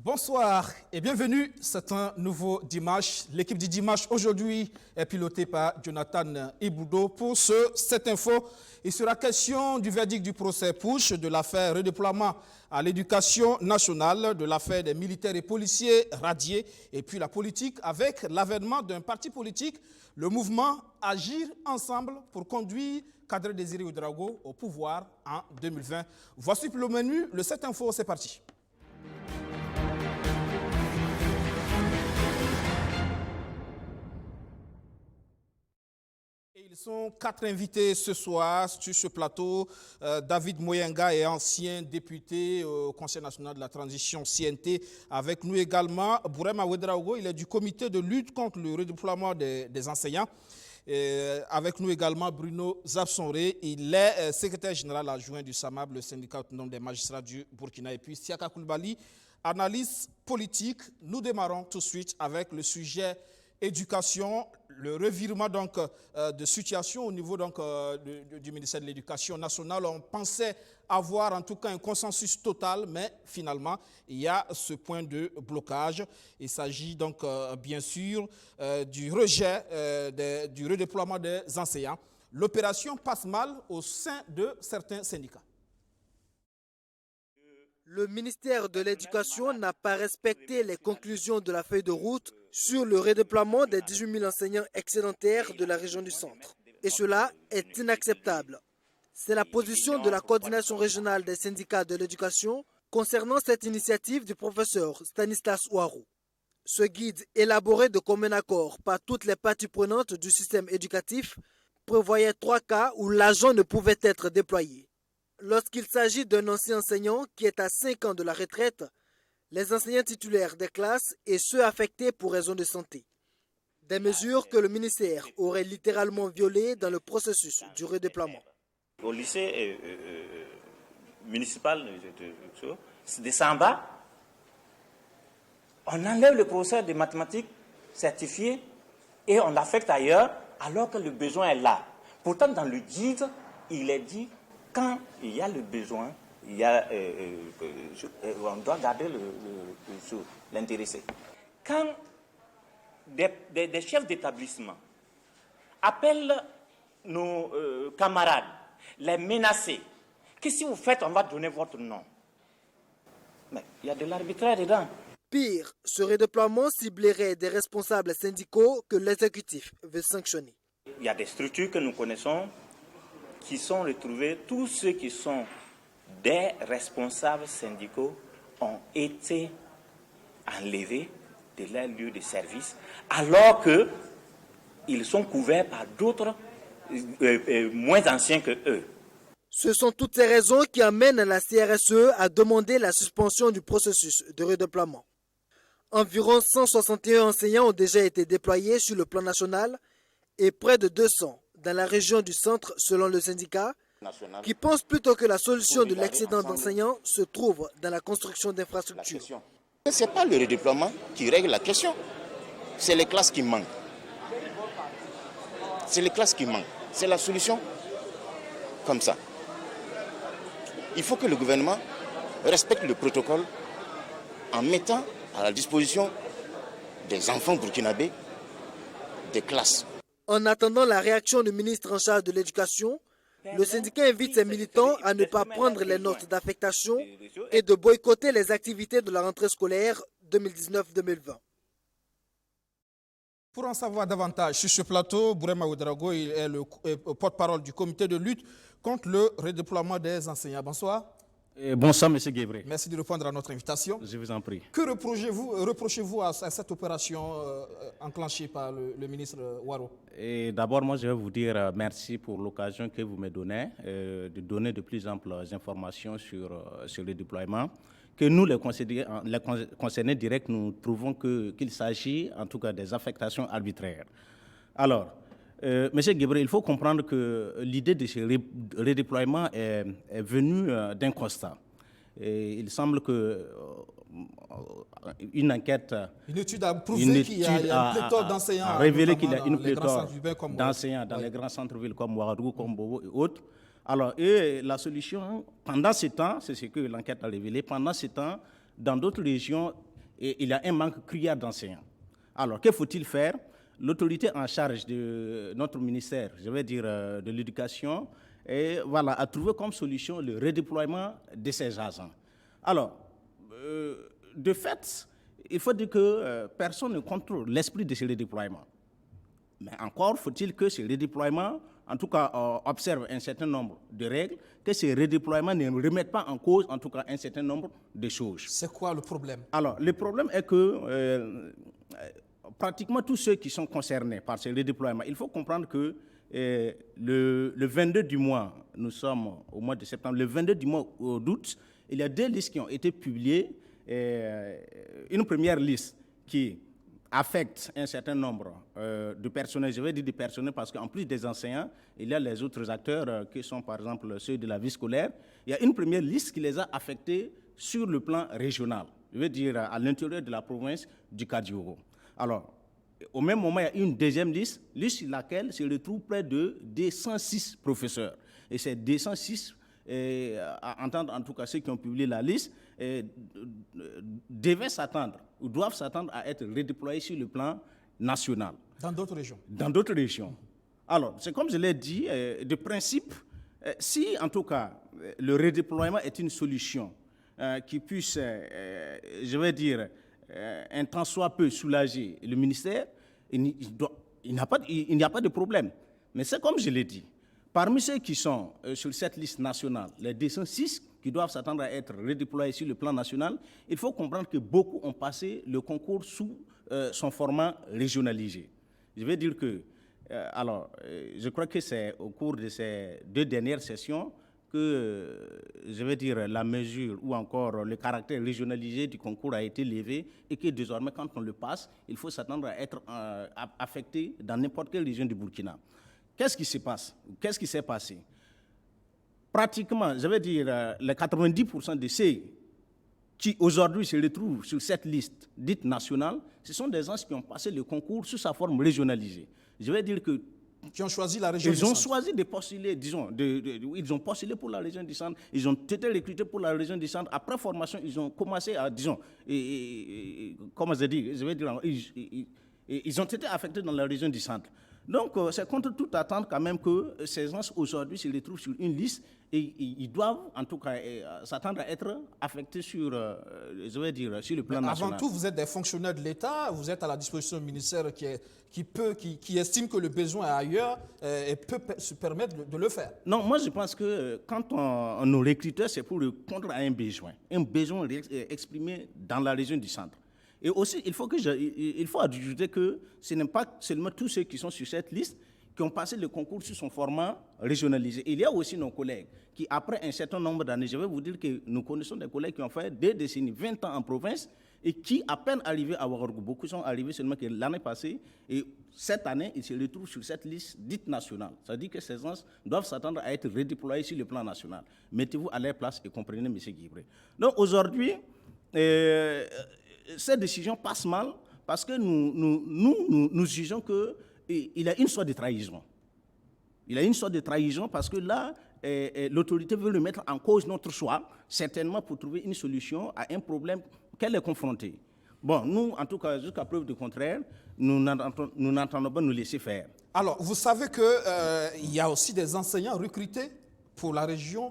Bonsoir et bienvenue, c'est un nouveau dimanche. L'équipe du dimanche aujourd'hui est pilotée par Jonathan Iboudo. Pour cette info, il sera question du verdict du procès Push, de l'affaire redéploiement à l'éducation nationale, de l'affaire des militaires et policiers radiés, et puis la politique avec l'avènement d'un parti politique, le mouvement Agir Ensemble pour conduire Kadri Désiré Ouedraogo au pouvoir en 2020. Voici le menu, le 7 info, c'est parti. Ils sont 4 invités ce soir sur ce plateau. David Moyenga est ancien député au Conseil national de la transition CNT. Avec nous également, Bourema Ouedraogo, il est du comité de lutte contre le redéploiement des enseignants. Avec nous également Bruno Zabsonré, il est secrétaire général adjoint du SAMAB, le syndicat autonome des magistrats du Burkina. Et puis Siaka Koulibaly, analyse politique. Nous démarrons tout de suite avec le sujet éducation, le revirement donc, de situation au niveau donc, du ministère de l'Éducation nationale. On pensait avoir en tout cas un consensus total, mais finalement, il y a ce point de blocage. Il s'agit donc bien sûr du rejet, du redéploiement des enseignants. L'opération passe mal au sein de certains syndicats. Le ministère de l'Éducation n'a pas respecté les conclusions de la feuille de route sur le redéploiement des 18 000 enseignants excédentaires de la région du centre. Et cela est inacceptable. C'est la position de la coordination régionale des syndicats de l'éducation concernant cette initiative du professeur Stanislas Ouarou. Ce guide, élaboré de commun accord par toutes les parties prenantes du système éducatif, prévoyait 3 cas où l'agent ne pouvait être déployé. Lorsqu'il s'agit d'un ancien enseignant qui est à 5 ans de la retraite, les enseignants titulaires des classes et ceux affectés pour raisons de santé. Des mesures que le ministère aurait littéralement violées dans le processus du redéploiement. Au lycée municipal de Samba, on enlève le professeur de mathématiques certifié et on l'affecte ailleurs alors que le besoin est là. Pourtant, dans le guide, il est dit quand il y a le besoin, il y a, on doit garder l'intéressé. Quand des chefs d'établissement appellent nos camarades, les menacer, qu'est-ce que vous faites? On va donner votre nom. Mais il y a de l'arbitraire dedans. Pire, ce redéploiement ciblerait des responsables syndicaux que l'exécutif veut sanctionner. Il y a des structures que nous connaissons qui sont retrouvés, tous ceux qui sont des responsables syndicaux ont été enlevés de leur lieu de service, alors qu'ils sont couverts par d'autres moins anciens que eux. Ce sont toutes ces raisons qui amènent la CRSE à demander la suspension du processus de redéploiement. Environ 161 enseignants ont déjà été déployés sur le plan national et près de 200 dans la région du centre, selon le syndicat, qui pense plutôt que la solution de l'excédent d'enseignants se trouve dans la construction d'infrastructures. Ce n'est pas le redéploiement qui règle la question, c'est les classes qui manquent. C'est les classes qui manquent, c'est la solution comme ça. Il faut que le gouvernement respecte le protocole en mettant à la disposition des enfants burkinabés des classes. En attendant la réaction du ministre en charge de l'Éducation, le syndicat invite ses militants à ne pas prendre les notes d'affectation et de boycotter les activités de la rentrée scolaire 2019-2020. Pour en savoir davantage sur ce plateau, Bourema Ouedraogo est le porte-parole du comité de lutte contre le redéploiement des enseignants. Bonsoir. Bonsoir, M. Guébré. Merci de répondre à notre invitation. Je vous en prie. Que reprochez-vous à cette opération enclenchée par le ministre Ouarou? D'abord, moi, je vais vous dire merci pour l'occasion que vous me donnez de donner de plus amples informations sur le déploiement. Que nous, les concernés directs, nous trouvons qu'il s'agit en tout cas des affectations arbitraires. Alors, M. Guébré, il faut comprendre que l'idée de ce redéploiement est venue d'un constat. Et il semble que une enquête... Une étude a prouvé qu'il y a une pléthore d'enseignants. A révélé qu'il y a une pléthore d'enseignants dans les grands centres-villes comme Ouagadougou, comme Bobo et autres. Alors, et la solution, pendant ce temps, c'est ce que l'enquête a révélé, pendant ce temps, dans d'autres régions, et il y a un manque criard d'enseignants. Alors, que faut-il faire? L'autorité en charge de notre ministère, je vais dire de l'éducation, a trouvé comme solution le redéploiement de ces agents. Alors, de fait, il faut dire que personne ne contrôle l'esprit de ce redéploiement. Mais encore faut-il que ce redéploiement, en tout cas, observe un certain nombre de règles, que ces redéploiements ne remettent pas en cause, en tout cas, un certain nombre de choses. C'est quoi le problème? Alors, le problème est que pratiquement tous ceux qui sont concernés par ce redéploiement, il faut comprendre que le 22 du mois, nous sommes au mois de septembre, le 22 du mois d'août, il y a 2 listes qui ont été publiées. Une première liste qui affecte un certain nombre de personnels, je vais dire des personnels parce qu'en plus des enseignants, il y a les autres acteurs qui sont par exemple ceux de la vie scolaire. Il y a une première liste qui les a affectés sur le plan régional, je veux dire à l'intérieur de la province du Kadiogo. Alors, au même moment, il y a une deuxième liste sur laquelle se retrouvent près de 206 professeurs. Et ces 206, à entendre en tout cas ceux qui ont publié la liste, devaient s'attendre ou doivent s'attendre à être redéployés sur le plan national. Dans d'autres régions? Dans d'autres régions. Alors, c'est comme je l'ai dit, de principe, si en tout cas le redéploiement est une solution qui puisse, je vais dire, un temps soit peu soulager le ministère, il n'y a pas de problème. Mais c'est comme je l'ai dit, parmi ceux qui sont sur cette liste nationale, les 206 qui doivent s'attendre à être redéployés sur le plan national, il faut comprendre que beaucoup ont passé le concours sous son format régionalisé. Je vais dire que, je crois que c'est au cours de ces 2 dernières sessions que, je vais dire, la mesure ou encore le caractère régionalisé du concours a été levé et que désormais, quand on le passe, il faut s'attendre à être affecté dans n'importe quelle région du Burkina. Qu'est-ce qui se passe? Qu'est-ce qui s'est passé? Pratiquement, je vais dire, les 90% de ceux qui aujourd'hui se retrouvent sur cette liste dite nationale, ce sont des gens qui ont passé le concours sous sa forme régionalisée. Je vais dire que qui ont choisi la région du centre. Ils ont choisi de postuler, disons, ils ont postulé pour la région du centre, ils ont été recrutés pour la région du centre. Après formation, ils ont commencé à, disons, comment je dis, je vais dire, ils ont été affectés dans la région du centre. Donc, c'est contre toute attente quand même que ces gens aujourd'hui se retrouvent sur une liste et ils doivent, en tout cas, s'attendre à être affectés sur, je vais dire, sur le plan national. Avant tout, vous êtes des fonctionnaires de l'État, vous êtes à la disposition du ministère qui estime que le besoin est ailleurs et peut se permettre de le faire. Non, moi je pense que quand on nous recrute, c'est pour répondre à un besoin exprimé dans la région du centre. Et aussi, il faut ajouter que ce n'est pas seulement tous ceux qui sont sur cette liste qui ont passé le concours sur son format régionalisé. Il y a aussi nos collègues qui, après un certain nombre d'années, je vais vous dire que nous connaissons des collègues qui ont fait 2 décennies, 20 ans en province et qui, à peine arrivés à Ouagadougou, beaucoup sont arrivés seulement que l'année passée, et cette année, ils se retrouvent sur cette liste dite nationale. Ça dit que ces gens doivent s'attendre à être redéployés sur le plan national. Mettez-vous à leur place et comprenez, M. Guibré. Donc aujourd'hui, cette décision passe mal parce que nous jugeons qu'il y a une sorte de trahison. Il y a une sorte de trahison parce que là, l'autorité veut mettre en cause notre choix, certainement pour trouver une solution à un problème qu'elle est confrontée. Bon, nous, en tout cas, jusqu'à preuve du contraire, nous n'entendons pas nous laisser faire. Alors, vous savez qu'il y a aussi des enseignants recrutés pour la région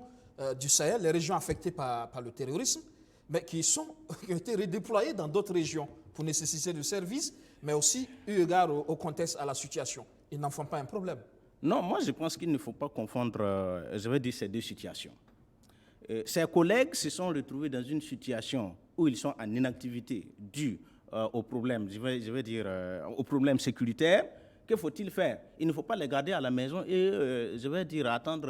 du Sahel, les régions affectées par le terrorisme, mais qui ont été redéployés dans d'autres régions pour nécessiter de services, mais aussi eu égard au contexte, à la situation. Ils n'en font pas un problème. Non, moi je pense qu'il ne faut pas confondre, je vais dire, ces 2 situations. Ces collègues se sont retrouvés dans une situation où ils sont en inactivité due au problème, je vais dire, au problème sécuritaire. Que faut-il faire? Il ne faut pas les garder à la maison et, je vais dire, attendre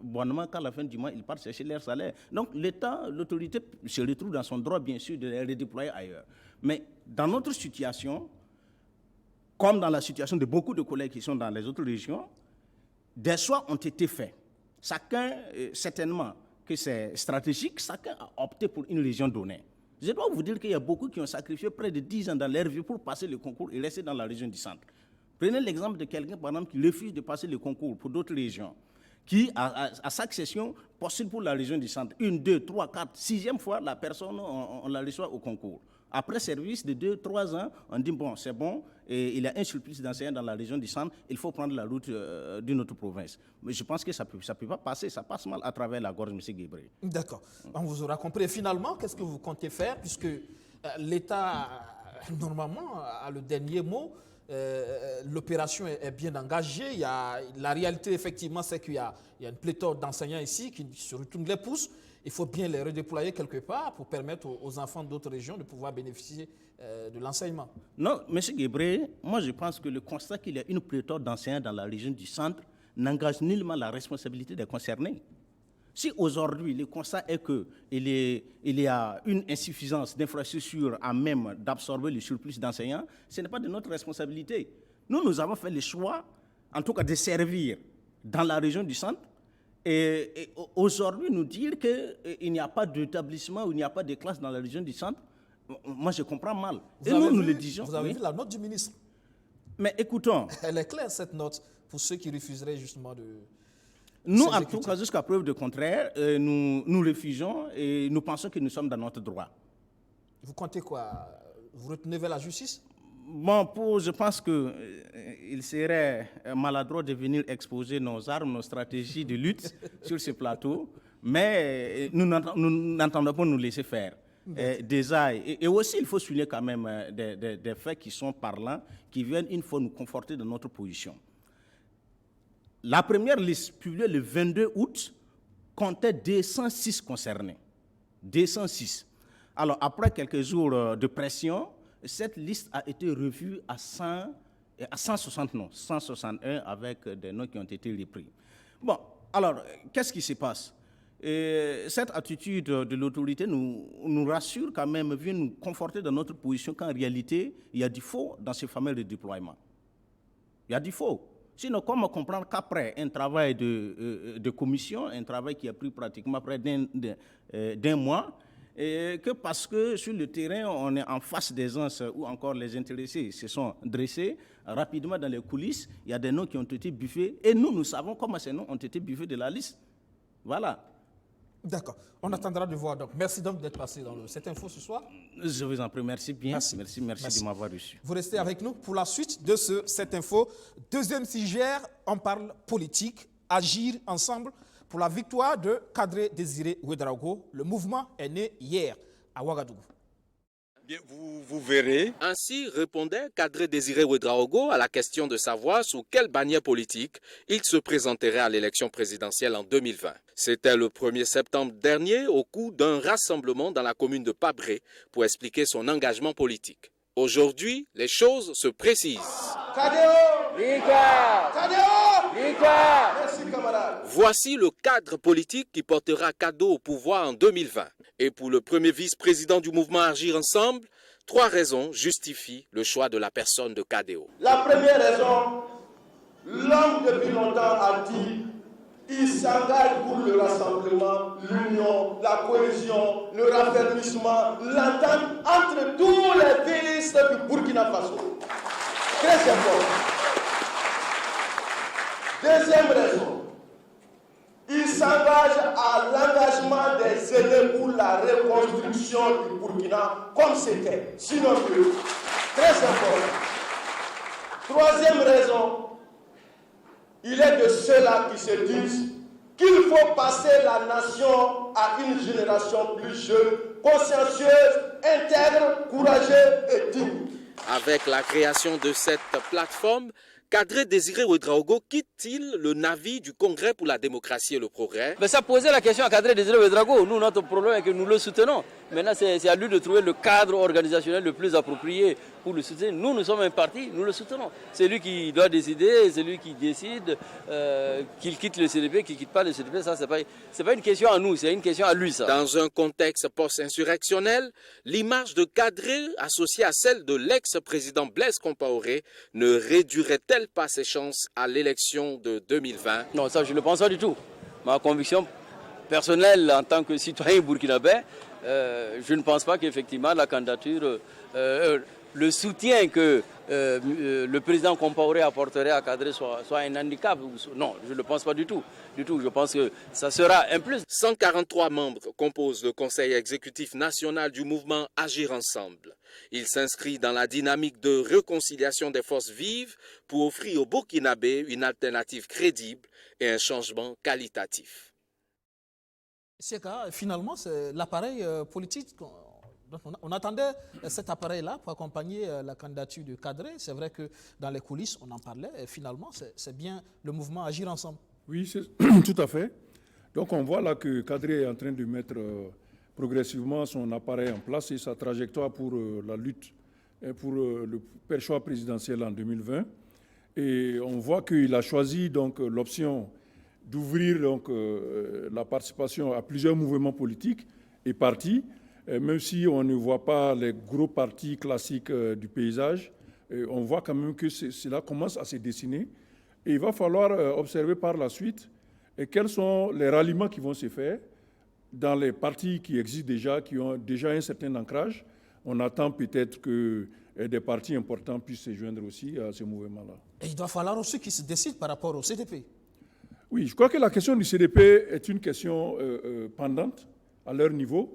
bonnement qu'à la fin du mois, ils partent chercher leur salaire. Donc l'État, l'autorité se retrouve dans son droit, bien sûr, de les redéployer ailleurs. Mais dans notre situation, comme dans la situation de beaucoup de collègues qui sont dans les autres régions, des choix ont été faits. Chacun, certainement que c'est stratégique, chacun a opté pour une région donnée. Je dois vous dire qu'il y a beaucoup qui ont sacrifié près de 10 ans dans leur vie pour passer le concours et rester dans la région du centre. Prenez l'exemple de quelqu'un, par exemple, qui refuse de passer le concours pour d'autres régions, qui, à chaque session, postule pour la région du centre. 1, 2, 3, 4, 6e fois, la personne, on la reçoit au concours. Après service de 2, 3 ans, on dit, bon, c'est bon, et il y a un surplus d'enseignants dans la région du centre, il faut prendre la route d'une autre province. Mais je pense que ça ne peut pas passer, ça passe mal à travers la gorge, M. Guébré. D'accord, on vous aura compris. Et finalement, qu'est-ce que vous comptez faire, puisque l'État, normalement, a le dernier mot. L'opération est bien engagée. La réalité, effectivement, c'est qu'il y a une pléthore d'enseignants ici qui se retournent les pouces. Il faut bien les redéployer quelque part pour permettre aux enfants d'autres régions de pouvoir bénéficier de l'enseignement. Non, M. Guébré, moi je pense que le constat qu'il y a une pléthore d'enseignants dans la région du centre n'engage nullement la responsabilité des concernés. Si aujourd'hui le constat est qu'il y a une insuffisance d'infrastructures à même d'absorber le surplus d'enseignants, ce n'est pas de notre responsabilité. Nous avons fait le choix, en tout cas, de servir dans la région du centre. Et aujourd'hui, nous dire qu'il n'y a pas d'établissement ou il n'y a pas de classe dans la région du centre, moi je comprends mal. Nous le disions. Vous avez vu la note du ministre? Mais écoutons. Elle est claire, cette note, pour ceux qui refuseraient justement de... Nous, en tout cas, jusqu'à preuve de contraire, nous refusons et nous pensons que nous sommes dans notre droit. Vous comptez quoi? Vous retenez vers la justice? Bon, je pense qu'il serait maladroit de venir exposer nos armes, nos stratégies de lutte sur ce plateau, mais nous n'entendons pas nous laisser faire. Et aussi, il faut souligner quand même des faits qui sont parlants, qui viennent une fois nous conforter dans notre position. La première liste, publiée le 22 août, comptait 206 concernés. 206. Alors, après quelques jours de pression, cette liste a été revue à 160 noms, 161 avec des noms qui ont été repris. Bon, alors, qu'est-ce qui se passe? Cette attitude de l'autorité nous rassure quand même, vient nous conforter dans notre position qu'en réalité, il y a du faux dans ce fameux redéploiement. Il y a du faux. Sinon, comment comprendre qu'après un travail de commission, un travail qui a pris pratiquement près d'un mois, et que parce que sur le terrain, on est en face des gens ou encore les intéressés se sont dressés, rapidement dans les coulisses, il y a des noms qui ont été buffés, et nous savons comment ces noms ont été buffés de la liste. Voilà. D'accord. On attendra de voir. Donc, merci donc d'être passé dans cette info ce soir. Je vous en prie. Merci bien. Merci de m'avoir reçu. Vous restez avec nous pour la suite de cette info. Deuxième sujet, on parle politique. Agir ensemble pour la victoire de Kadri Désiré Ouédraogo. Le mouvement est né hier à Ouagadougou. Bien, vous verrez. Ainsi répondait Kadri Désiré Ouédraogo à la question de savoir sous quelle bannière politique il se présenterait à l'élection présidentielle en 2020. C'était le 1er septembre dernier au cours d'un rassemblement dans la commune de Pabré pour expliquer son engagement politique. Aujourd'hui, les choses se précisent. Voici le cadre politique qui portera Kado au pouvoir en 2020. Et pour le premier vice-président du mouvement Agir Ensemble, 3 raisons justifient le choix de la personne de Kadeo. La première raison, l'homme depuis longtemps a dit il s'engage pour le rassemblement, l'union, la cohésion, le raffermissement, l'entente entre tous les pays du Burkina Faso. Très important. Deuxième raison, il s'engage à l'engagement des aînés pour la reconstruction du Burkina comme c'était, sinon mieux. Très important. Troisième raison, il est de ceux-là qui se disent qu'il faut passer la nation à une génération plus jeune, consciencieuse, intègre, courageuse et digne. Avec la création de cette plateforme, Kadri Désiré Ouédraogo quitte-t-il le navire du Congrès pour la démocratie et le progrès? Mais ça posait la question à Kadri Désiré Ouédraogo. Nous, notre problème est que nous le soutenons. Maintenant, c'est à lui de trouver le cadre organisationnel le plus approprié pour le soutenir. Nous sommes un parti, nous le soutenons. C'est lui qui doit décider, c'est lui qui décide qu'il quitte le CDP, qu'il ne quitte pas le CDP. Ça, c'est pas une question à nous, c'est une question à lui, ça. Dans un contexte post-insurrectionnel, l'image de Kadri, associée à celle de l'ex-président Blaise Compaoré, ne réduirait-elle pas ses chances à l'élection de 2020? Non, ça, je ne le pense pas du tout. Ma conviction personnelle en tant que citoyen burkinabé, je ne pense pas qu'effectivement la candidature, le soutien que le président Compaoré apporterait à Kadré soit un handicap. Non, je ne le pense pas du tout. Je pense que ça sera un plus. 143 membres composent le Conseil exécutif national du mouvement Agir Ensemble. Il s'inscrit dans la dynamique de réconciliation des forces vives pour offrir aux Burkinabés une alternative crédible et un changement qualitatif. Finalement, c'est l'appareil politique. On attendait cet appareil-là pour accompagner la candidature de Kadré. C'est vrai que dans les coulisses, on en parlait. Et finalement, c'est bien le mouvement Agir Ensemble. Oui, tout à fait. Donc on voit là que Kadré est en train de mettre progressivement son appareil en place et sa trajectoire pour la lutte pour le choix présidentiel en 2020. Et on voit qu'il a choisi donc l'option d'ouvrir donc la participation à plusieurs mouvements politiques et partis, même si on ne voit pas les gros partis classiques du paysage, on voit quand même que cela commence à se dessiner. Et il va falloir observer par la suite quels sont les ralliements qui vont se faire dans les partis qui existent déjà, qui ont déjà un certain ancrage. On attend peut-être que des partis importants puissent se joindre aussi à ce mouvement-là. Et il doit falloir aussi qu'ils se décident par rapport au CDP. Oui, je crois que la question du CDP est une question pendante à leur niveau.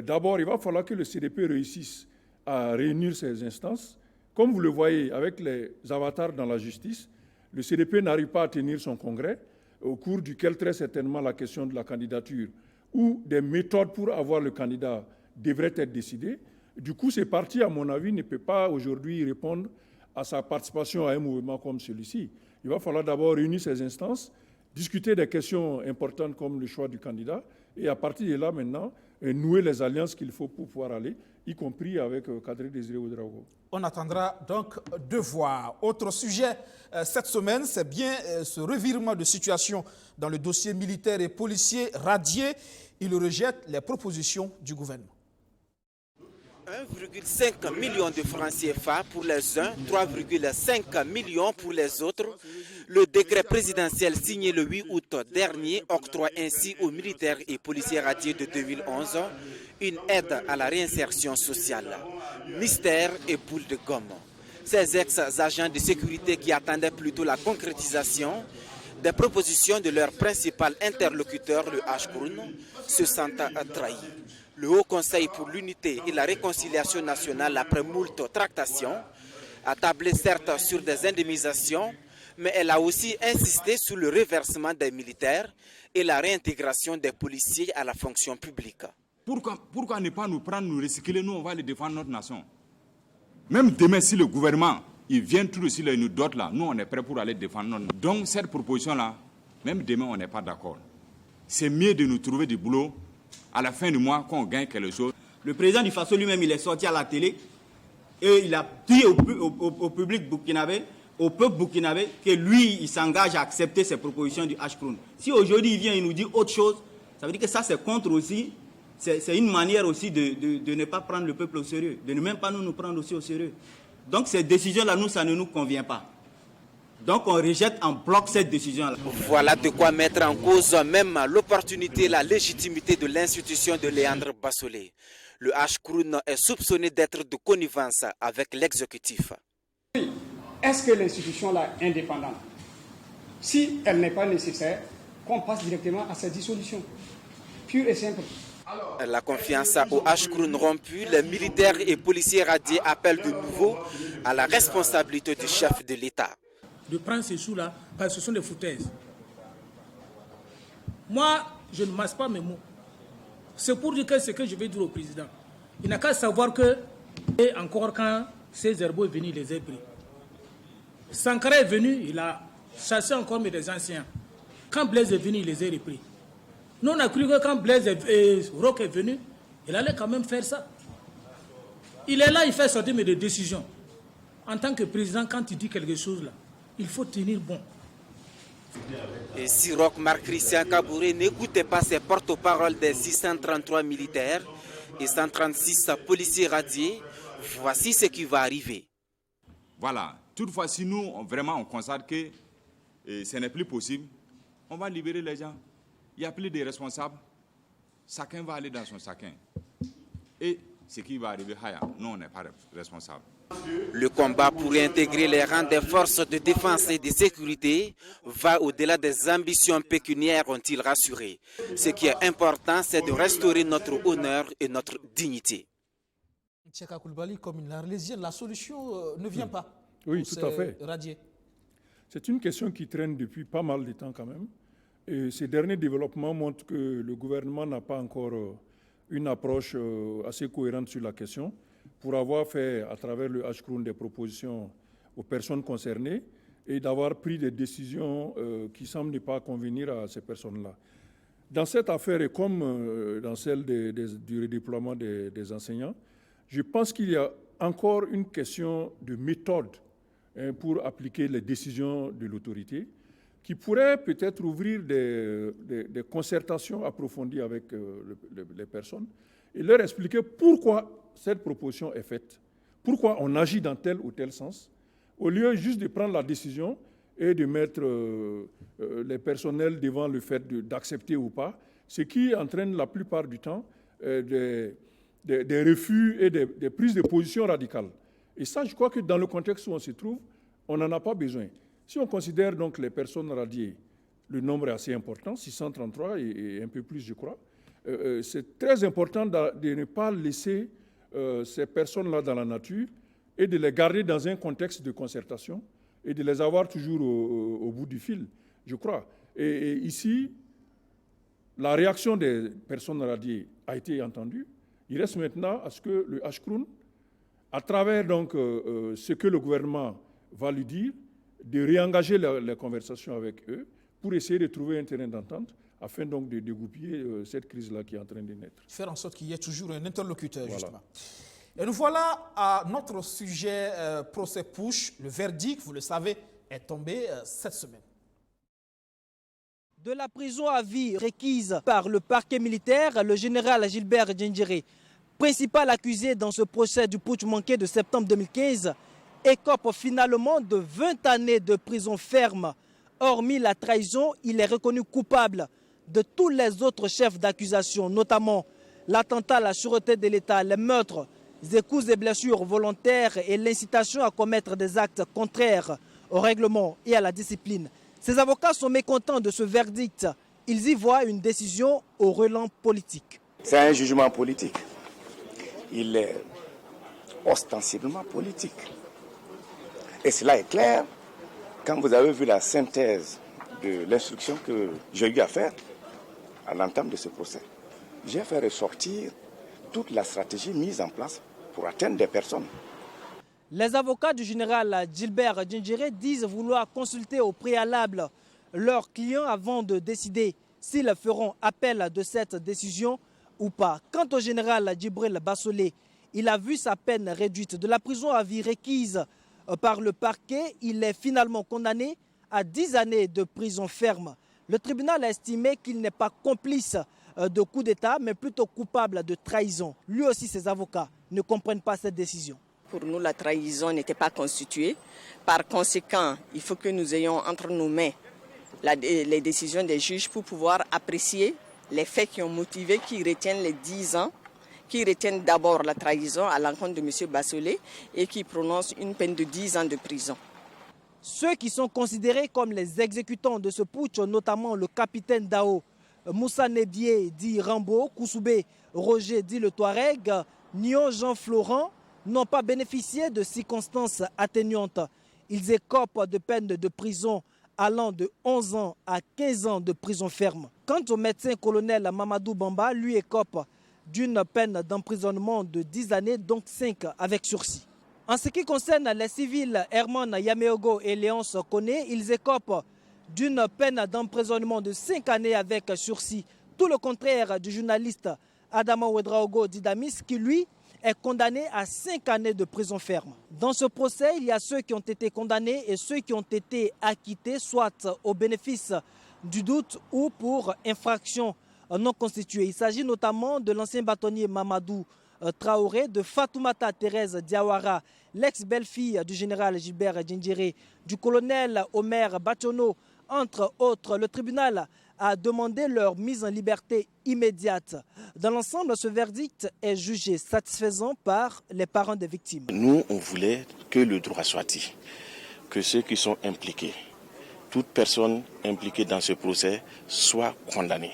D'abord, il va falloir que le CDP réussisse à réunir ses instances. Comme vous le voyez avec les avatars dans la justice, le CDP n'arrive pas à tenir son congrès, au cours duquel très certainement la question de la candidature ou des méthodes pour avoir le candidat devraient être décidées. Du coup, ce parti, à mon avis, ne peut pas aujourd'hui répondre à sa participation à un mouvement comme celui-ci. Il va falloir d'abord réunir ces instances, discuter des questions importantes comme le choix du candidat, et à partir de là, maintenant, nouer les alliances qu'il faut pour pouvoir aller, y compris avec Kadri Désiré Ouedraogo. On attendra donc de voir. Autre sujet cette semaine, c'est bien ce revirement de situation dans le dossier militaire et policier radié. Il rejette les propositions du gouvernement. 1,5 million de francs CFA pour les uns, 3,5 millions pour les autres. Le décret présidentiel signé le 8 août dernier octroie ainsi aux militaires et policiers radiés de 2011 une aide à la réinsertion sociale. Mystère et boule de gomme. Ces ex-agents de sécurité qui attendaient plutôt la concrétisation des propositions de leur principal interlocuteur, le Ashkroun, se sentent trahis. Le Haut Conseil pour l'unité et la réconciliation nationale, après moult tractations, a tablé certes sur des indemnisations, mais elle a aussi insisté sur le reversement des militaires et la réintégration des policiers à la fonction publique. Pourquoi ne pas nous prendre, nous recycler, nous on va aller défendre notre nation. Même demain, si le gouvernement il vient tout de suite et nous dote là, nous on est prêts pour aller défendre notre nation. Donc cette proposition-là, même demain on n'est pas d'accord. C'est mieux de nous trouver du boulot à la fin du mois qu'on gagne quelque chose. Le président du Faso lui-même, il est sorti à la télé et il a dit au public burkinabé, au peuple burkinabé, que lui, il s'engage à accepter ces propositions du Ashkroun. Si aujourd'hui il vient et nous dit autre chose, ça veut dire que ça c'est contre aussi, c'est une manière aussi de ne pas prendre le peuple au sérieux, de ne même pas nous prendre aussi au sérieux. Donc ces décisions-là, nous, ça ne nous convient pas. Donc on rejette en bloc cette décision-là. Voilà de quoi mettre en cause même l'opportunité et la légitimité de l'institution de Léandre Bassolé. Le Ashkroun est soupçonné d'être de connivence avec l'exécutif. Est-ce que l'institution est indépendante? Si elle n'est pas nécessaire, qu'on passe directement à sa dissolution. Pure et simple. La confiance au Ashkroun rompu, les militaires et policiers radiés appellent de nouveau à la responsabilité du chef de l'État. De prendre ces sous-là, parce que ce sont des foutaises. Moi, je ne masse pas mes mots. C'est pour dire que ce que je vais dire au président. Il n'a qu'à savoir que, et encore quand ces herbos est venu, il les a pris. Sankara est venu, il a chassé encore mais des anciens. Quand Blaise est venu, il les a repris. Nous, on a cru que quand Blaise Roch est venu, il allait quand même faire ça. Il est là, il fait sortir des décisions. En tant que président, quand il dit quelque chose là, il faut tenir bon. Et si Roch Marc-Christian Kabouré n'écoutait pas ses porte-paroles des 633 militaires et 136 policiers radiés, voici ce qui va arriver. Voilà. Toutefois, si nous, vraiment, on constate que ce n'est plus possible, on va libérer les gens. Il n'y a plus de responsables. Chacun va aller dans son chacun. Et ce qui va arriver, nous, on n'est pas responsables. Le combat pour réintégrer les rangs des forces de défense et de sécurité va au-delà des ambitions pécuniaires, ont-ils rassuré. Ce qui est important, c'est de restaurer notre honneur et notre dignité. Tcheka Koulibaly, comme il l'a relayé, la solution ne vient pas. Oui, tout à fait. Radier. C'est une question qui traîne depuis pas mal de temps quand même. Et ces derniers développements montrent que le gouvernement n'a pas encore une approche assez cohérente sur la question, pour avoir fait à travers le Ashkroun des propositions aux personnes concernées et d'avoir pris des décisions qui semblent ne pas convenir à ces personnes-là. Dans cette affaire et comme dans celle du redéploiement des enseignants, je pense qu'il y a encore une question de méthode pour appliquer les décisions de l'autorité qui pourrait peut-être ouvrir des concertations approfondies avec les personnes et leur expliquer pourquoi cette proposition est faite, pourquoi on agit dans tel ou tel sens, au lieu juste de prendre la décision et de mettre les personnels devant le fait d'accepter ou pas, ce qui entraîne la plupart du temps des refus et des prises de position radicales. Et ça, je crois que dans le contexte où on se trouve, on n'en a pas besoin. Si on considère donc les personnes radiées, le nombre est assez important, 633 et un peu plus, je crois, c'est très important de ne pas laisser ces personnes-là dans la nature et de les garder dans un contexte de concertation et de les avoir toujours au bout du fil, je crois. Et ici, la réaction des personnes radiées a été entendue. Il reste maintenant à ce que le Ashkroun, à travers donc, ce que le gouvernement va lui dire, de réengager les conversations avec eux pour essayer de trouver un terrain d'entente afin donc de dégoupiller cette crise-là qui est en train de naître. Faire en sorte qu'il y ait toujours un interlocuteur, voilà. Justement. Et nous voilà à notre sujet procès Push. Le verdict, vous le savez, est tombé cette semaine. De la prison à vie requise par le parquet militaire, le général Gilbert Djendjéré, principal accusé dans ce procès du putsch manqué de septembre 2015, écope finalement de 20 années de prison ferme. Hormis la trahison, il est reconnu coupable de tous les autres chefs d'accusation, notamment l'attentat à la sûreté de l'État, les meurtres, les coups et blessures volontaires et l'incitation à commettre des actes contraires au règlement et à la discipline. Ces avocats sont mécontents de ce verdict. Ils y voient une décision au relent politique. C'est un jugement politique. Il est ostensiblement politique. Et cela est clair quand vous avez vu la synthèse de l'instruction que j'ai eu à faire à l'entame de ce procès. J'ai fait ressortir toute la stratégie mise en place pour atteindre des personnes. Les avocats du général Gilbert Djendjéré disent vouloir consulter au préalable leurs clients avant de décider s'ils feront appel de cette décision ou pas. Quant au général Djibril Bassolé, il a vu sa peine réduite de la prison à vie requise par le parquet. Il est finalement condamné à 10 années de prison ferme. Le tribunal a estimé qu'il n'est pas complice de coup d'État, mais plutôt coupable de trahison. Lui aussi, ses avocats ne comprennent pas cette décision. Pour nous, la trahison n'était pas constituée. Par conséquent, il faut que nous ayons entre nos mains les décisions des juges pour pouvoir apprécier les faits qui ont motivé, qui retiennent les 10 ans, qui retiennent d'abord la trahison à l'encontre de M. Bassolé et qui prononcent une peine de 10 ans de prison. Ceux qui sont considérés comme les exécutants de ce putsch, notamment le capitaine Dao, Moussa Nebié dit Rambo, Koussoubé Roger dit le Touareg, Nyon Jean Florent, n'ont pas bénéficié de circonstances atténuantes. Ils écopent de peines de prison allant de 11 ans à 15 ans de prison ferme. Quant au médecin colonel Mamadou Bamba, lui écope d'une peine d'emprisonnement de 10 années, donc 5 avec sursis. En ce qui concerne les civils Herman Yameogo et Léonce Koné, ils écopent d'une peine d'emprisonnement de 5 années avec sursis. Tout le contraire du journaliste Adama Ouedraogo Didamis qui, lui, est condamné à 5 années de prison ferme. Dans ce procès, il y a ceux qui ont été condamnés et ceux qui ont été acquittés, soit au bénéfice du doute ou pour infraction non constituée. Il s'agit notamment de l'ancien bâtonnier Mamadou Traoré, de Fatoumata Thérèse Diawara, l'ex-belle-fille du général Gilbert Djendjéré, du colonel Omer Bachono, entre autres. Le tribunal a demandé leur mise en liberté immédiate. Dans l'ensemble, ce verdict est jugé satisfaisant par les parents des victimes. Nous, on voulait que le droit soit dit, que ceux qui sont impliqués, toute personne impliquée dans ce procès, soient condamnés.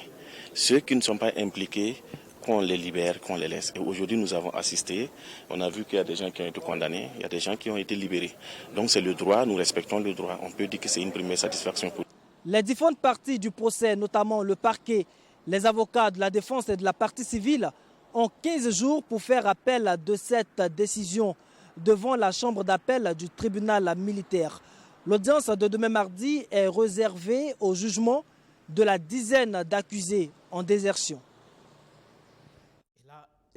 Ceux qui ne sont pas impliqués, qu'on les libère, qu'on les laisse. Et aujourd'hui, nous avons assisté, on a vu qu'il y a des gens qui ont été condamnés, il y a des gens qui ont été libérés. Donc c'est le droit, nous respectons le droit. On peut dire que c'est une première satisfaction pour nous. Les différentes parties du procès, notamment le parquet, les avocats de la défense et de la partie civile, ont 15 jours pour faire appel de cette décision devant la chambre d'appel du tribunal militaire. L'audience de demain mardi est réservée au jugement de la dizaine d'accusés en désertion.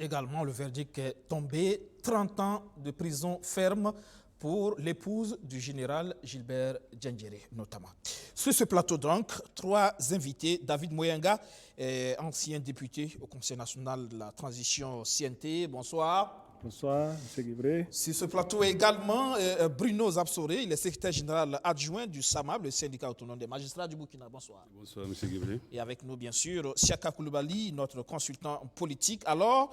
Également, le verdict est tombé, 30 ans de prison ferme pour l'épouse du général Gilbert Diendéré, notamment. Sur ce plateau, donc, 3 invités. David Moyenga, ancien député au Conseil national de la transition CNT. Bonsoir. Bonsoir, M. Guibré. Sur ce plateau également, Bruno Zapsoré, il est secrétaire général adjoint du SAMAB, le syndicat autonome des magistrats du Burkina. Bonsoir. Bonsoir, M. Guibré. Et avec nous, bien sûr, Siaka Koulibaly, notre consultant politique. Alors,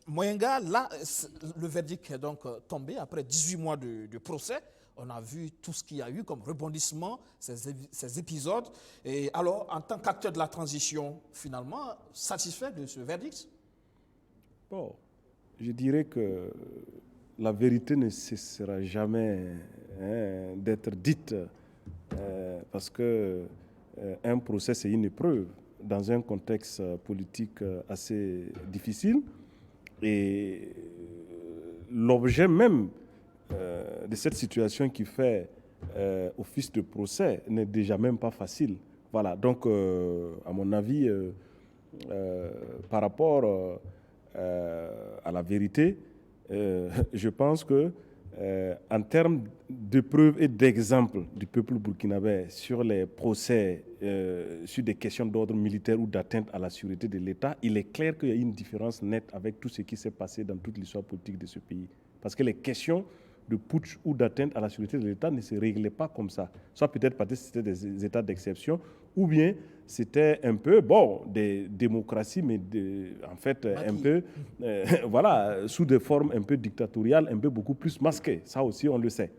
Moyenga, là, le verdict est donc tombé après 18 mois de procès. On a vu tout ce qu'il y a eu comme rebondissement, ces épisodes. Et alors, en tant qu'acteur de la transition, finalement, satisfait de ce verdict? Bon. Je dirais que la vérité ne cessera jamais d'être dite parce que un procès, c'est une épreuve dans un contexte politique assez difficile. Et l'objet même de cette situation qui fait office de procès n'est déjà même pas facile. Voilà, donc à mon avis, par rapport à la vérité, je pense que en termes de preuves et d'exemples du peuple burkinabé sur les procès, sur des questions d'ordre militaire ou d'atteinte à la sécurité de l'État, il est clair qu'il y a une différence nette avec tout ce qui s'est passé dans toute l'histoire politique de ce pays. Parce que les questions de putsch ou d'atteinte à la sécurité de l'État ne se réglaient pas comme ça. Soit peut-être parce que c'était des états d'exception, ou bien c'était un peu, bon, des démocraties, mais en fait un peu, voilà, sous des formes un peu dictatoriales, un peu beaucoup plus masquées. Ça aussi, on le sait.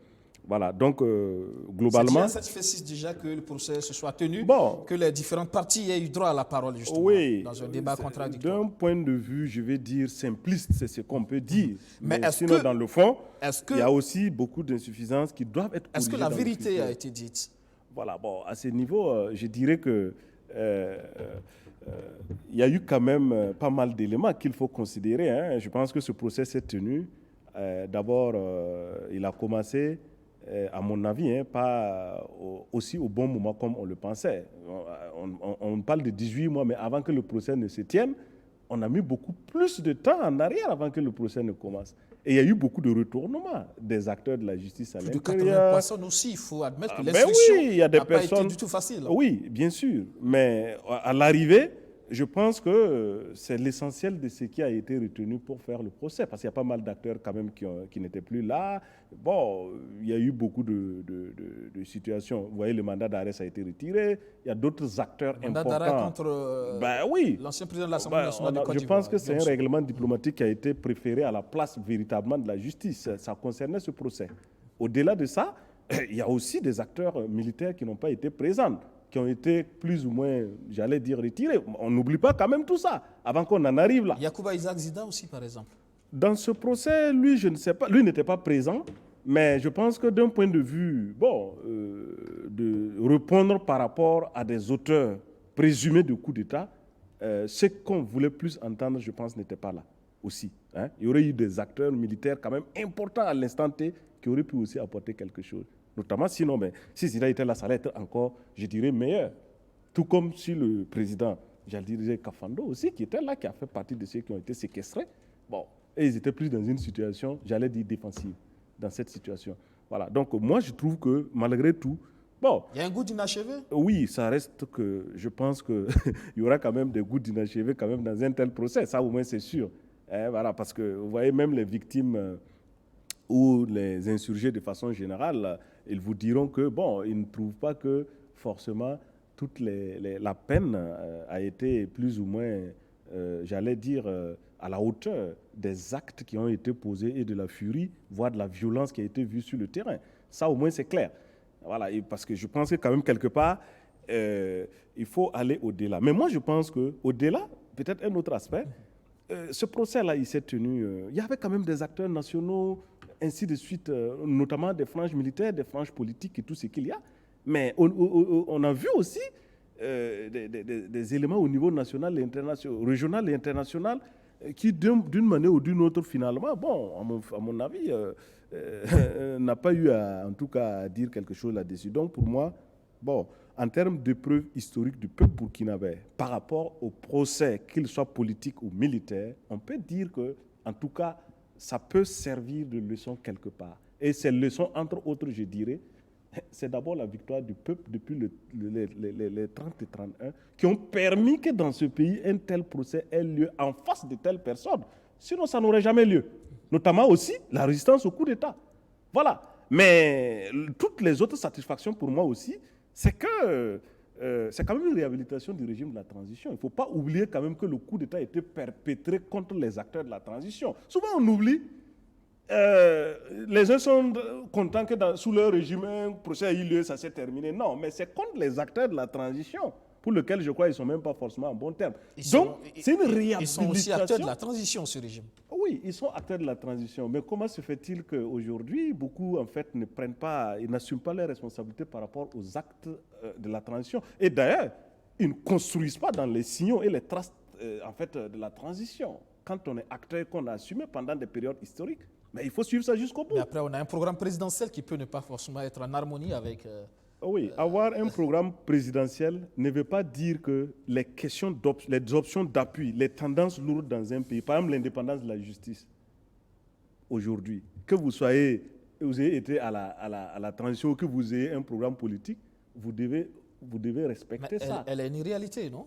Voilà, donc globalement... C'est satisfait déjà que le procès se soit tenu, bon, que les différentes parties aient eu droit à la parole, justement, oui, dans un débat contradictoire. D'un point de vue, je vais dire, simpliste, c'est ce qu'on peut dire. Mais sinon, dans le fond, il y a aussi beaucoup d'insuffisances qui doivent être corrigées. Est-ce que la vérité a été dite? Voilà, bon, à ce niveau, je dirais que il y a eu quand même pas mal d'éléments qu'il faut considérer. Hein. Je pense que ce procès s'est tenu. D'abord, il a commencé, à mon avis, pas aussi au bon moment comme on le pensait. On parle de 18 mois, mais avant que le procès ne se tienne, on a mis beaucoup plus de temps en arrière avant que le procès ne commence. Et il y a eu beaucoup de retournements des acteurs de la justice à l'intérieur. Plus de 80 personnes aussi, il faut admettre que l'instruction n'a pas été du tout facile. Oui, bien sûr. Mais à l'arrivée, je pense que c'est l'essentiel de ce qui a été retenu pour faire le procès. Parce qu'il y a pas mal d'acteurs quand même qui n'étaient plus là. Bon, il y a eu beaucoup de situations. Vous voyez, le mandat d'arrêt a été retiré. Il y a d'autres acteurs importants. Mandat d'arrêt contre oui. l'ancien président de l'Assemblée nationale du Côte d'Ivoire. Je pense que c'est un règlement diplomatique qui a été préféré à la place véritablement de la justice. Ça concernait ce procès. Au-delà de ça, il y a aussi des acteurs militaires qui n'ont pas été présents, qui ont été plus ou moins, j'allais dire, retirés. On n'oublie pas quand même tout ça, avant qu'on en arrive là. Yacouba Isaac Zida aussi, par exemple. Dans ce procès, lui, je ne sais pas, lui n'était pas présent, mais je pense que d'un point de vue, de répondre par rapport à des auteurs présumés de coup d'État, ce qu'on voulait plus entendre, je pense, n'était pas là aussi. Hein. Il y aurait eu des acteurs militaires quand même importants à l'instant T qui auraient pu aussi apporter quelque chose. Notamment, sinon, si Zida était là, ça allait être encore, je dirais, meilleur. Tout comme si le président, j'allais dire Kafando aussi, qui était là, qui a fait partie de ceux qui ont été séquestrés. Bon, et ils étaient plus dans une situation, j'allais dire, défensive, dans cette situation. Voilà, donc moi, je trouve que, malgré tout, bon... Il y a un goût d'inachevé? Oui, ça reste que, je pense qu'il y aura quand même des goûts d'inachevé quand même dans un tel procès, ça au moins c'est sûr. Voilà, parce que, vous voyez, même les victimes... ou les insurgés de façon générale, ils vous diront que, bon, ils ne trouvent pas que forcément la peine a été plus ou moins, j'allais dire, à la hauteur des actes qui ont été posés et de la furie, voire de la violence qui a été vue sur le terrain. Ça, au moins, c'est clair. Voilà, et parce que je pense que quand même, quelque part, il faut aller au-delà. Mais moi, je pense qu'au-delà, peut-être un autre aspect, ce procès-là, il s'est tenu... il y avait quand même des acteurs nationaux, ainsi de suite, notamment des franges militaires, des franges politiques et tout ce qu'il y a. Mais on a vu aussi des éléments au niveau national et international, régional et international qui, d'une manière ou d'une autre, finalement, bon, à mon avis, n'a pas eu, en tout cas, à dire quelque chose là-dessus. Donc, pour moi, bon, en termes de preuves historiques du peuple burkinabé, par rapport au procès, qu'il soit politique ou militaire, on peut dire que, en tout cas, ça peut servir de leçon quelque part. Et ces leçons, entre autres, je dirais, c'est d'abord la victoire du peuple depuis les 30 et 31 qui ont permis que dans ce pays, un tel procès ait lieu en face de telles personnes. Sinon, ça n'aurait jamais lieu. Notamment aussi la résistance au coup d'État. Voilà. Mais toutes les autres satisfactions pour moi aussi, c'est que c'est quand même une réhabilitation du régime de la transition. Il ne faut pas oublier quand même que le coup d'État a été perpétré contre les acteurs de la transition. Souvent, on oublie. Les uns sont contents que sous leur régime, un procès a eu lieu, ça s'est terminé. Non, mais c'est contre les acteurs de la transition, pour lesquels je crois qu'ils ne sont même pas forcément en bon terme. Donc, c'est une réhabilitation. Ils sont aussi acteurs de la transition, ce régime. Oui, ils sont acteurs de la transition. Mais comment se fait-il qu'aujourd'hui, beaucoup, en fait, ne prennent pas, ils n'assument pas leurs responsabilités par rapport aux actes de la transition? Et d'ailleurs, ils ne construisent pas dans les sillons et les traces, en fait, de la transition. Quand on est acteur qu'on a assumé pendant des périodes historiques, mais il faut suivre ça jusqu'au bout. Mais après, on a un programme présidentiel qui peut ne pas forcément être en harmonie avec... Oui, avoir un programme présidentiel ne veut pas dire que les questions, les options d'appui, les tendances lourdes dans un pays, par exemple l'indépendance de la justice, aujourd'hui, que vous ayez été à la transition ou que vous ayez un programme politique, vous devez respecter ça. Elle est une réalité, non?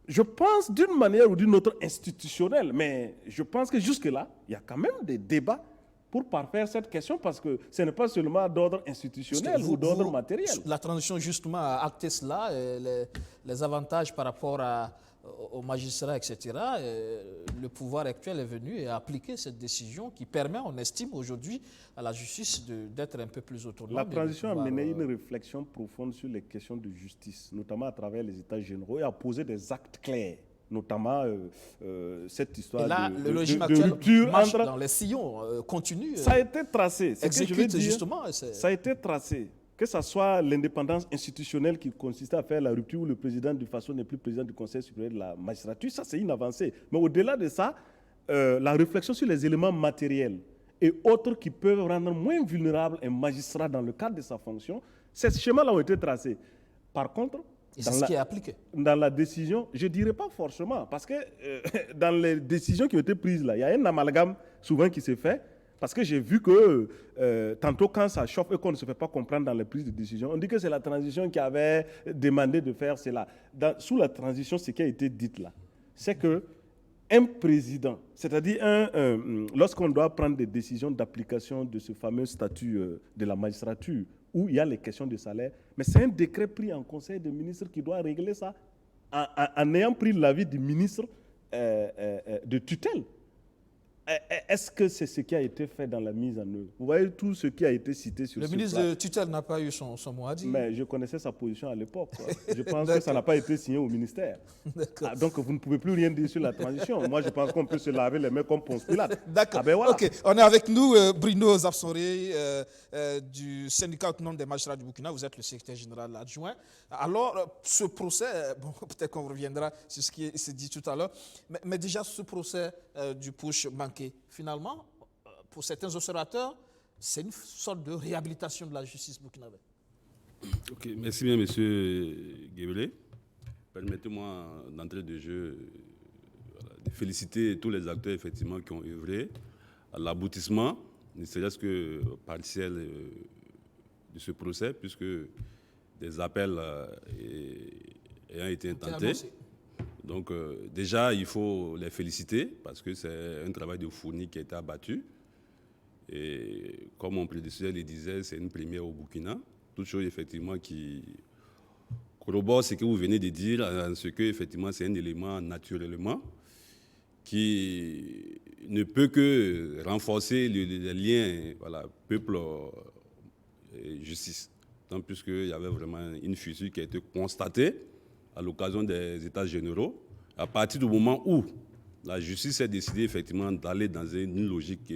Je pense d'une manière ou d'une autre institutionnelle, mais je pense que jusque-là, il y a quand même des débats pour parfaire cette question, parce que ce n'est pas seulement d'ordre institutionnel ou d'ordre matériel. La transition, justement, a acté cela, les avantages par rapport aux magistrats, etc. Le pouvoir actuel est venu et a appliqué cette décision qui permet, on estime aujourd'hui, à la justice d'être un peu plus autonome. La transition a mené une réflexion profonde sur les questions de justice, notamment à travers les États généraux, et a posé des actes clairs. Notamment cette histoire et là, de le régime de rupture marche entre... dans les sillons, continue. Ça a été tracé. Exécute justement. Ça a été tracé. Que ce soit l'indépendance institutionnelle qui consistait à faire la rupture où le président de façon n'est plus président du Conseil supérieur de la magistrature, ça c'est une avancée. Mais au-delà de ça, la réflexion sur les éléments matériels et autres qui peuvent rendre moins vulnérable un magistrat dans le cadre de sa fonction, ces schémas-là ont été tracés. Par contre, et c'est ce qui est appliqué. Dans la décision, je ne dirais pas forcément, parce que dans les décisions qui ont été prises là, il y a un amalgame souvent qui s'est fait, parce que j'ai vu que tantôt quand ça chauffe et qu'on ne se fait pas comprendre dans les prises de décision, on dit que c'est la transition qui avait demandé de faire cela. Sous la transition, ce qui a été dit là, c'est que un président, c'est-à-dire lorsqu'on doit prendre des décisions d'application de ce fameux statut de la magistrature, où il y a les questions de salaire, mais c'est un décret pris en Conseil des ministres qui doit régler ça en ayant pris l'avis du ministre de tutelle. Est-ce que c'est ce qui a été fait dans la mise en œuvre? Vous voyez tout ce qui a été cité sur ce plan. Le ministre de tutelle n'a pas eu son mot à dire. Mais je connaissais sa position à l'époque. Je pense que ça n'a pas été signé au ministère. Donc vous ne pouvez plus rien dire sur la transition. Moi je pense qu'on peut se laver les mains comme Ponce Pilate. D'accord. Ah ben voilà. Ok. On est avec nous Bruno Zapsoré du syndicat autonome des magistrats du Burkina. Vous êtes le secrétaire général adjoint. Alors ce procès, bon, peut-être qu'on reviendra sur ce qui s'est dit tout à l'heure, mais déjà ce procès du push manqué. Finalement, pour certains observateurs, c'est une sorte de réhabilitation de la justice burkinabé. Ok, merci bien, monsieur Guébelé. Permettez-moi d'entrer de jeu, de féliciter tous les acteurs effectivement qui ont œuvré à l'aboutissement, ne serait-ce que partiel de ce procès, puisque des appels ayant été intentés. Donc déjà, il faut les féliciter parce que c'est un travail de fourni qui a été abattu. Et comme mon prédécesseur le disait, c'est une première au Burkina. Toute chose effectivement corrobore ce que vous venez de dire, en ce que effectivement c'est un élément naturellement qui ne peut que renforcer les liens peuple et justice. Tant plus qu'il y avait vraiment une fissure qui a été constatée à l'occasion des États généraux, à partir du moment où la justice a décidé effectivement d'aller dans une logique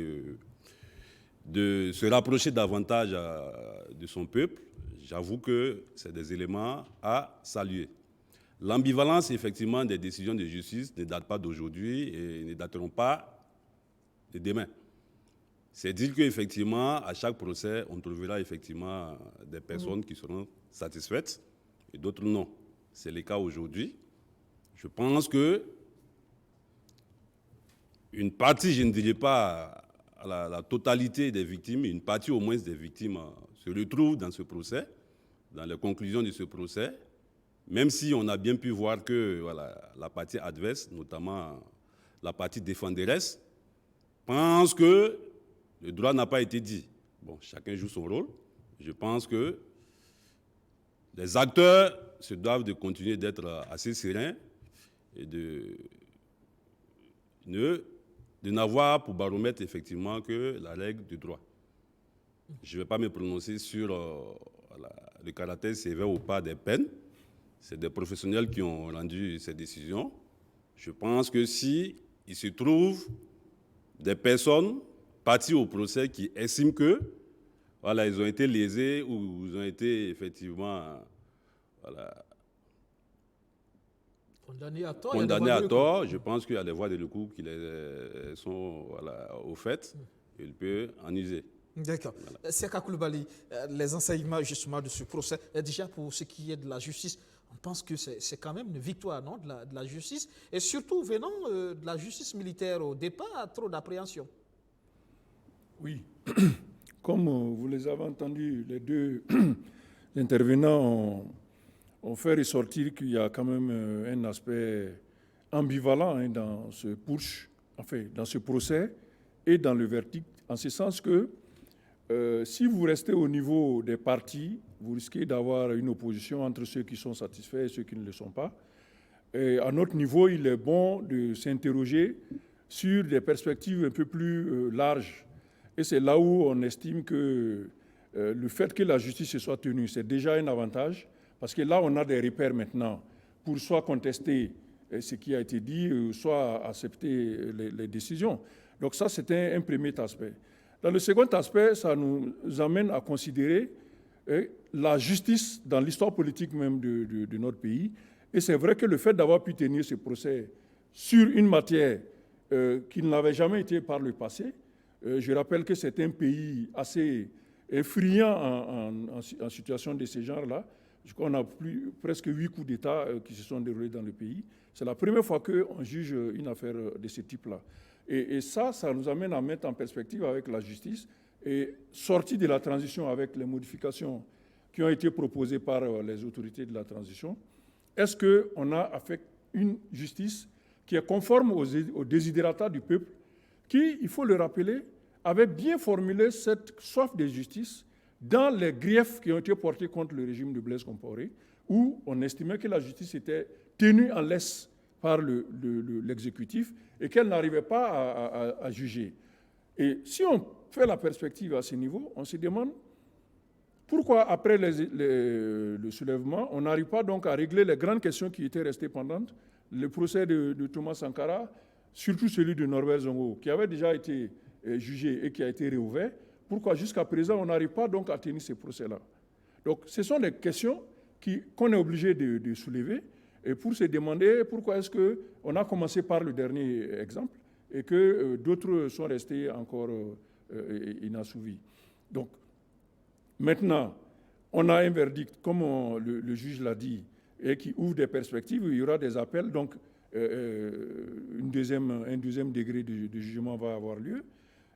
de se rapprocher davantage de son peuple. J'avoue que c'est des éléments à saluer. L'ambivalence, effectivement, des décisions de justice ne date pas d'aujourd'hui et ne dateront pas de demain. C'est dire qu'effectivement, à chaque procès, on trouvera effectivement des personnes qui seront satisfaites et d'autres non. C'est le cas aujourd'hui. Je pense que une partie, je ne dirais pas la totalité des victimes, une partie au moins des victimes se retrouve dans ce procès, dans les conclusions de ce procès, même si on a bien pu voir que la partie adverse, notamment la partie défenderesse, pense que le droit n'a pas été dit. Bon, chacun joue son rôle. Je pense que les acteurs se doivent de continuer d'être assez sereins et de n'avoir pour baromètre effectivement que la règle du droit. Je ne vais pas me prononcer sur le caractère sévère ou pas des peines. C'est des professionnels qui ont rendu ces décisions. Je pense que si il se trouve des personnes parties au procès qui estiment que ils ont été lésés ou ils ont été effectivement condamnés à tort, je pense qu'il y a des voies de recours qui les sont au fait. Il peut en user. D'accord. Seka Coulibaly, les enseignements justement de ce procès, déjà pour ce qui est de la justice, on pense que c'est quand même une victoire, non, de la justice, et surtout venant de la justice militaire au départ, trop d'appréhension. Oui, comme vous les avez entendus, les deux intervenants ont fait ressortir qu'il y a quand même un aspect ambivalent dans ce putsch, dans ce procès et dans le verdict, en ce sens que si vous restez au niveau des partis, vous risquez d'avoir une opposition entre ceux qui sont satisfaits et ceux qui ne le sont pas. Et à notre niveau, il est bon de s'interroger sur des perspectives un peu plus larges. Et c'est là où on estime que le fait que la justice se soit tenue, c'est déjà un avantage, parce que là, on a des repères maintenant pour soit contester ce qui a été dit, soit accepter les décisions. Donc ça, c'était un premier aspect. Dans le second aspect, ça nous amène à considérer la justice dans l'histoire politique même de notre pays. Et c'est vrai que le fait d'avoir pu tenir ce procès sur une matière qui n'avait jamais été par le passé, je rappelle que c'est un pays assez friand en situation de ce genre-là. Je crois qu'on a presque 8 coups d'État qui se sont déroulés dans le pays. C'est la première fois qu'on juge une affaire de ce type-là. Et ça nous amène à mettre en perspective avec la justice et sortir de la transition avec les modifications qui ont été proposées par les autorités de la transition. Est-ce qu'on a fait une justice qui est conforme aux desiderata du peuple, qui, il faut le rappeler, avait bien formulé cette soif de justice dans les griefs qui ont été portés contre le régime de Blaise Compaoré, où on estimait que la justice était tenue en laisse par l'exécutif et qu'elle n'arrivait pas à juger. Et si on fait la perspective à ce niveau, on se demande pourquoi, après le soulèvement, on n'arrive pas donc à régler les grandes questions qui étaient restées pendantes, le procès de Thomas Sankara, surtout celui de Norbert Zongo, qui avait déjà été jugé et qui a été réouvert. Pourquoi jusqu'à présent, on n'arrive pas donc à tenir ces procès-là? Donc, ce sont des questions qu'on est obligé de soulever, et pour se demander pourquoi est-ce qu'on a commencé par le dernier exemple et que d'autres sont restés encore inassouvis. Donc, maintenant, on a un verdict, comme le juge l'a dit, et qui ouvre des perspectives, il y aura des appels, donc un deuxième degré de jugement va avoir lieu.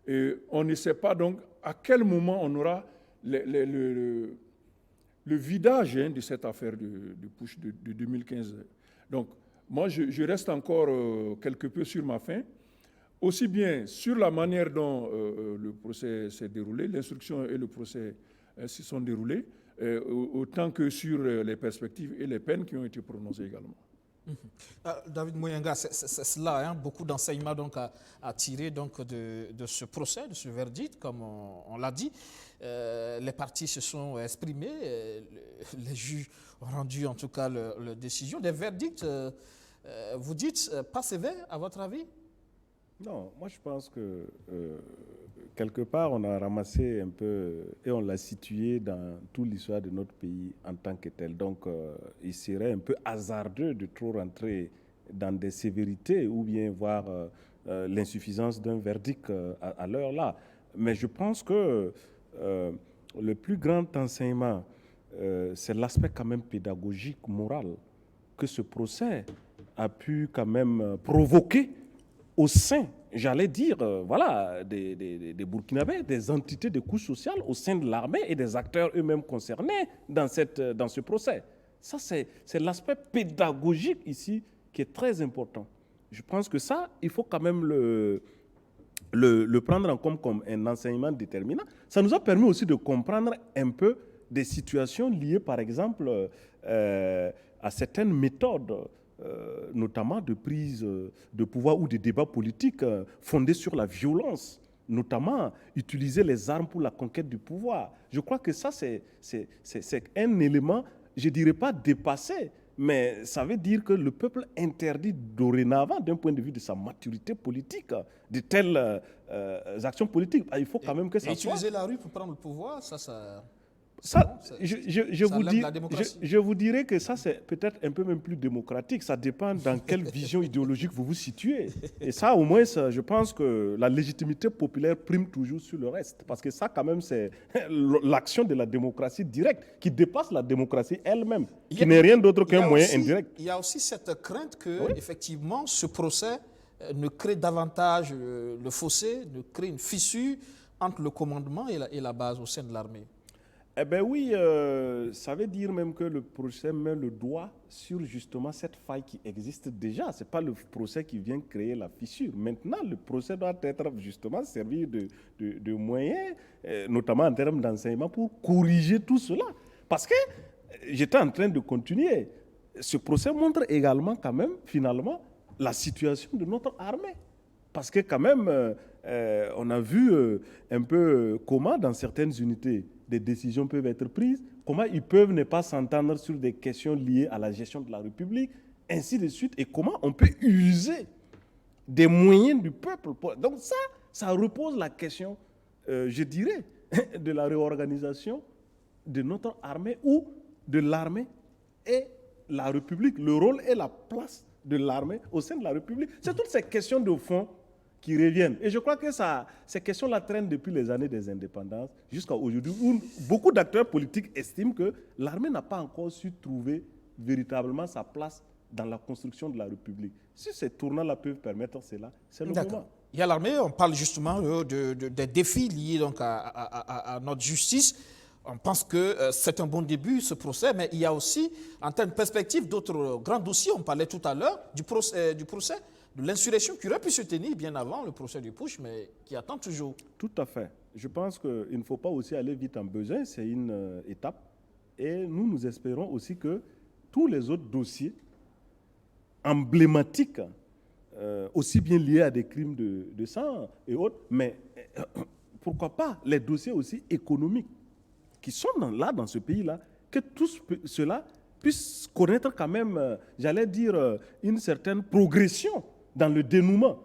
Et on ne sait pas donc à quel moment on aura le vidage de cette affaire de push de 2015. Donc, moi, je reste encore quelque peu sur ma faim, aussi bien sur la manière dont le procès s'est déroulé, l'instruction et le procès se sont déroulés, autant que sur les perspectives et les peines qui ont été prononcées également. David Mouyenga, c'est cela, hein, beaucoup d'enseignements donc à tirer donc de ce procès, de ce verdict, comme on l'a dit. Les parties se sont exprimées, les juges ont rendu en tout cas leur décision. Des verdicts, vous dites, pas sévères à votre avis? Non, moi je pense que quelque part on a ramassé un peu et on l'a situé dans toute l'histoire de notre pays en tant que tel. Donc il serait un peu hasardeux de trop rentrer dans des sévérités ou bien voir l'insuffisance d'un verdict à l'heure là. Mais je pense que le plus grand enseignement, c'est l'aspect quand même pédagogique, moral, que ce procès a pu quand même provoquer au sein, j'allais dire, voilà, des Burkinabés, des entités de couches sociales au sein de l'armée et des acteurs eux-mêmes concernés dans ce procès. Ça, c'est l'aspect pédagogique ici qui est très important. Je pense que ça, il faut quand même le prendre en compte comme un enseignement déterminant. Ça nous a permis aussi de comprendre un peu des situations liées, par exemple, à certaines méthodes, notamment de prise de pouvoir ou de débats politiques fondés sur la violence, notamment utiliser les armes pour la conquête du pouvoir. Je crois que ça, c'est un élément, je ne dirais pas dépassé, mais ça veut dire que le peuple interdit dorénavant, d'un point de vue de sa maturité politique, de telles actions politiques. Il faut quand même que ça soit... Utiliser la rue pour prendre le pouvoir, je vous dirais que ça, c'est peut-être un peu même plus démocratique. Ça dépend dans quelle vision idéologique vous vous situez. Et ça, au moins, je pense que la légitimité populaire prime toujours sur le reste. Parce que ça, quand même, c'est l'action de la démocratie directe qui dépasse la démocratie elle-même, qui n'est rien d'autre qu'un moyen indirect. Il y a aussi cette crainte que, effectivement, ce procès ne crée davantage le fossé, ne crée une fissure entre le commandement et la base au sein de l'armée. Eh bien oui, ça veut dire même que le procès met le doigt sur justement cette faille qui existe déjà. Ce n'est pas le procès qui vient créer la fissure. Maintenant, le procès doit être justement servi de moyens, notamment en termes d'enseignement, pour corriger tout cela. Parce que j'étais en train de continuer. Ce procès montre également quand même, finalement, la situation de notre armée. Parce que quand même, on a vu un peu comment dans certaines unités, des décisions peuvent être prises, comment ils peuvent ne pas s'entendre sur des questions liées à la gestion de la République, ainsi de suite, et comment on peut user des moyens du peuple. Donc ça repose la question, je dirais, de la réorganisation de notre armée ou de l'armée et la République, le rôle et la place de l'armée au sein de la République. C'est toutes ces questions de fond qui reviennent. Et je crois que ces questions-là traînent depuis les années des indépendances jusqu'à aujourd'hui, où beaucoup d'acteurs politiques estiment que l'armée n'a pas encore su trouver véritablement sa place dans la construction de la République. Si ces tournants-là peuvent permettre cela, c'est le moment. Il y a l'armée, on parle justement des défis liés donc à notre justice. On pense que c'est un bon début, ce procès, mais il y a aussi, en termes de perspective, d'autres grands dossiers. On parlait tout à l'heure du procès de l'insurrection qui aurait pu se tenir bien avant le procès du Putsch, mais qui attend toujours. Tout à fait. Je pense qu'il ne faut pas aussi aller vite en besoin, c'est une étape. Et nous espérons aussi que tous les autres dossiers emblématiques, aussi bien liés à des crimes de sang et autres, mais pourquoi pas les dossiers aussi économiques qui sont là dans ce pays-là, que tout cela puisse connaître quand même, j'allais dire, une certaine progression dans le dénouement.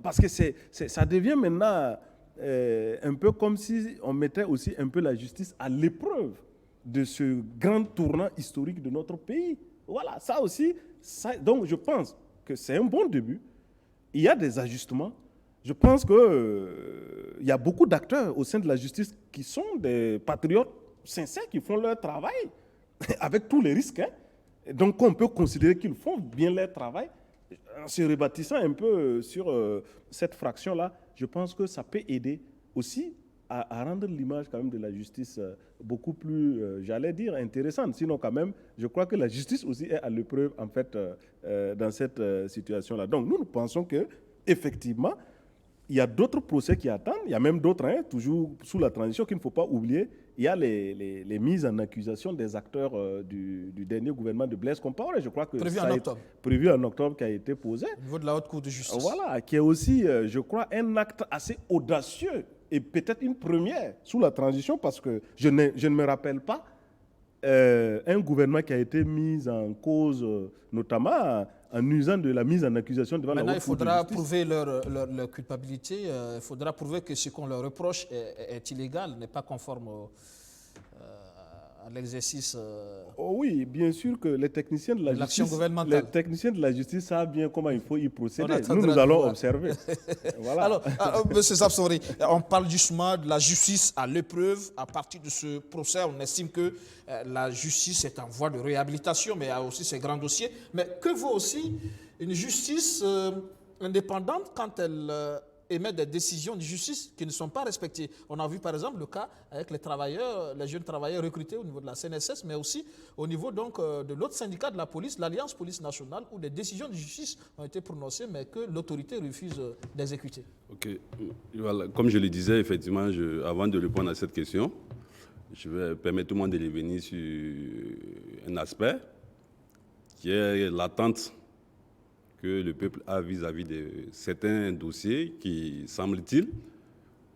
Parce que ça devient maintenant un peu comme si on mettait aussi un peu la justice à l'épreuve de ce grand tournant historique de notre pays. Voilà, ça aussi. Donc je pense que c'est un bon début. Il y a des ajustements. Je pense qu'il y a beaucoup d'acteurs au sein de la justice qui sont des patriotes sincères, qui font leur travail avec tous les risques. Hein. Donc on peut considérer qu'ils font bien leur travail. En se rebâtissant un peu sur cette fraction-là, je pense que ça peut aider aussi à rendre l'image quand même de la justice beaucoup plus, j'allais dire, intéressante. Sinon quand même, je crois que la justice aussi est à l'épreuve en fait dans cette situation-là. Donc nous pensons que effectivement, il y a d'autres procès qui attendent, il y a même d'autres, hein, toujours sous la transition, qu'il ne faut pas oublier. Il y a les mises en accusation des acteurs du dernier gouvernement de Blaise Compaoré. Je crois que prévu ça en octobre. Prévu en octobre, qui a été posé. Au niveau de la Haute Cour de justice. Voilà, qui est aussi, je crois, un acte assez audacieux et peut-être une première sous la transition, parce que je ne me rappelle pas un gouvernement qui a été mis en cause, notamment en usant de la mise en accusation devant la Haute Cour de justice. Maintenant, il faudra prouver leur culpabilité. Il faudra prouver que ce qu'on leur reproche est illégal, n'est pas conforme à l'exercice. Oh oui, bien sûr que les techniciens de la justice, gouvernementale. Les techniciens de la justice savent bien comment il faut y procéder. Nous allons observer. Voilà. Alors, M. Sapsori, on parle justement de la justice à l'épreuve. À partir de ce procès, on estime que la justice est en voie de réhabilitation, mais il y a aussi ces grands dossiers. Mais que vaut aussi une justice indépendante quand elle émet des décisions de justice qui ne sont pas respectées? On a vu par exemple le cas avec les jeunes travailleurs recrutés au niveau de la CNSS, mais aussi au niveau donc, de l'autre syndicat de la police, l'Alliance Police Nationale, où des décisions de justice ont été prononcées, mais que l'autorité refuse d'exécuter. Ok, voilà. Comme je le disais, effectivement, avant de répondre à cette question, je vais permettre tout le monde de revenir sur un aspect qui est l'attente que le peuple a vis-à-vis de certains dossiers qui, semble-t-il,